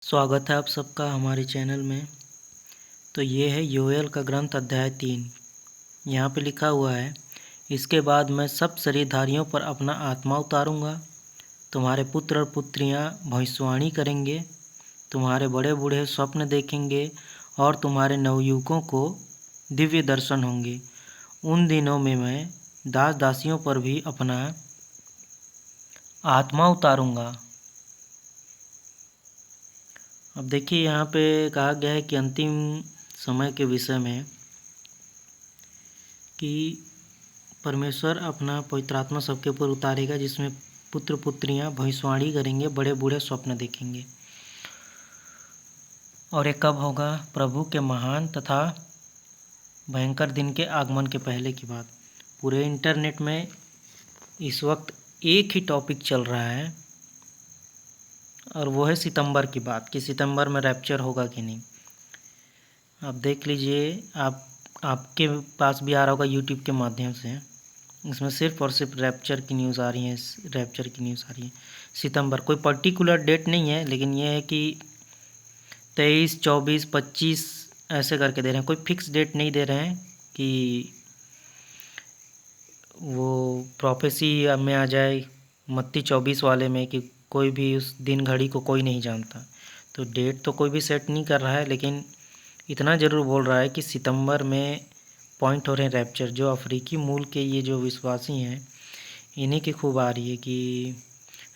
स्वागत है आप सबका हमारे चैनल में। तो ये है योएल का ग्रंथ अध्याय 3। यहाँ पे लिखा हुआ है, इसके बाद मैं सब शरीरधारियों पर अपना आत्मा उतारूँगा। तुम्हारे पुत्र और पुत्रियाँ भविष्यवाणी करेंगे, तुम्हारे बड़े बूढ़े स्वप्न देखेंगे और तुम्हारे नवयुवकों को दिव्य दर्शन होंगे। उन दिनों में मैं दास दासियों पर भी अपना आत्मा उतारूँगा। अब देखिए, यहाँ पे कहा गया है कि अंतिम समय के विषय में कि परमेश्वर अपना पवित्र आत्मा सबके ऊपर उतारेगा, जिसमें पुत्र पुत्रियाँ भविष्यवाणी करेंगे, बड़े बूढ़े स्वप्न देखेंगे। और ये कब होगा? प्रभु के महान तथा भयंकर दिन के आगमन के पहले की बात। पूरे इंटरनेट में इस वक्त एक ही टॉपिक चल रहा है और वो है सितंबर की बात, कि सितंबर में रैप्चर होगा कि नहीं। आप देख लीजिए, आपके पास भी आ रहा होगा यूट्यूब के माध्यम से। इसमें सिर्फ और सिर्फ रैप्चर की न्यूज़ आ रही है, रैप्चर की न्यूज़ आ रही है। सितंबर कोई पर्टिकुलर डेट नहीं है, लेकिन ये है कि 23, 24, 25 ऐसे करके दे रहे हैं। कोई फिक्स डेट नहीं दे रहे हैं कि वो प्रोफेसी में आ जाए मत्ती 24 वाले में, कि कोई भी उस दिन घड़ी को कोई नहीं जानता। तो डेट तो कोई भी सेट नहीं कर रहा है, लेकिन इतना ज़रूर बोल रहा है कि सितंबर में पॉइंट हो रहे हैं रैप्चर। जो अफ्रीकी मूल के ये जो विश्वासी हैं, इन्हीं की खूब आ रही है कि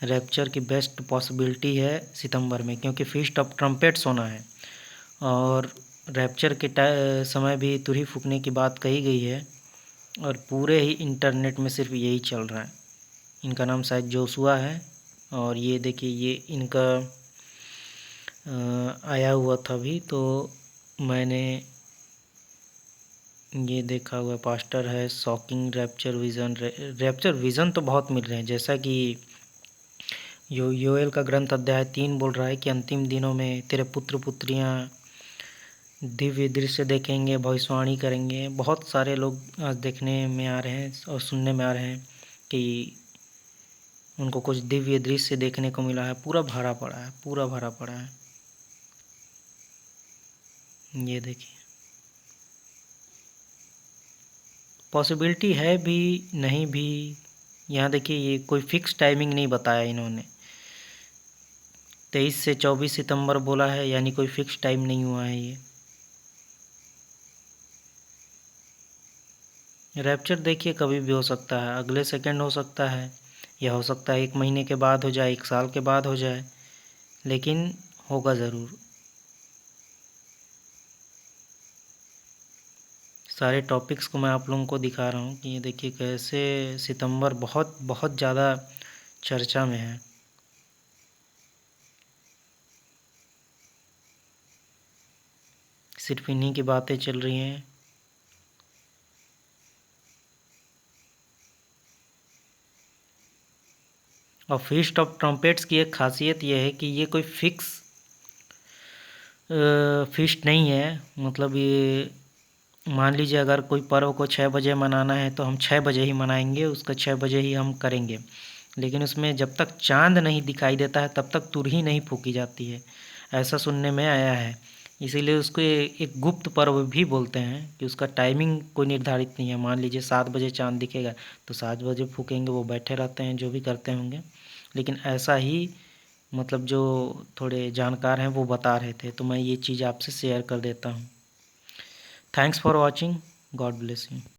रैप्चर की बेस्ट पॉसिबिलिटी है सितंबर में, क्योंकि फीस्ट ऑफ ट्रम्पेट्स होना है और रैप्चर के समय भी तुरही फूकने की बात कही गई है। और पूरे ही इंटरनेट में सिर्फ यही चल रहा है। इनका नाम शायद जोशुआ है, और ये देखिए, ये इनका आया हुआ था भी, तो मैंने ये देखा हुआ। पास्टर है, shocking rapture vision. Rapture vision तो बहुत मिल रहे हैं, जैसा कि योएल का ग्रंथ अध्याय 3 बोल रहा है कि अंतिम दिनों में तेरे पुत्र पुत्रियाँ दिव्य दृश्य देखेंगे, भविष्यवाणी करेंगे। बहुत सारे लोग आज देखने में आ रहे हैं और सुनने में आ रहे हैं कि उनको कुछ दिव्य दृश्य देखने को मिला है। पूरा भरा पड़ा है, पूरा भरा पड़ा है। ये देखिए, पॉसिबिलिटी है भी, नहीं भी। यहाँ देखिए, ये कोई फिक्स टाइमिंग नहीं बताया इन्होंने। 23 से 24 सितंबर बोला है, यानी कोई फिक्स टाइम नहीं हुआ है। ये रैप्चर देखिए कभी भी हो सकता है, अगले सेकंड हो सकता है, या हो सकता है 1 महीने के बाद हो जाए, 1 साल के बाद हो जाए, लेकिन होगा ज़रूर। सारे टॉपिक्स को मैं आप लोगों को दिखा रहा हूँ कि ये देखिए कैसे सितंबर बहुत बहुत ज़्यादा चर्चा में है। सिर्फ इन्हीं की बातें चल रही हैं। और फीस्ट ऑफ ट्रम्पेट्स की एक खासियत यह है कि ये कोई फिक्स फीस्ट नहीं है। मतलब ये मान लीजिए, अगर कोई पर्व को 6 बजे मनाना है तो हम 6 बजे ही मनाएंगे, उसका 6 बजे ही हम करेंगे। लेकिन उसमें जब तक चाँद नहीं दिखाई देता है तब तक तुरही नहीं फूकी जाती है, ऐसा सुनने में आया है। इसीलिए उसको एक गुप्त पर्व भी बोलते हैं, कि उसका टाइमिंग कोई निर्धारित नहीं है। मान लीजिए 7 बजे चाँद दिखेगा तो 7 बजे फूकेंगे, वो बैठे रहते हैं जो भी करते होंगे। लेकिन ऐसा ही, मतलब जो थोड़े जानकार हैं वो बता रहे थे, तो मैं ये चीज़ आपसे शेयर कर देता हूँ। Thanks for watching. God bless you.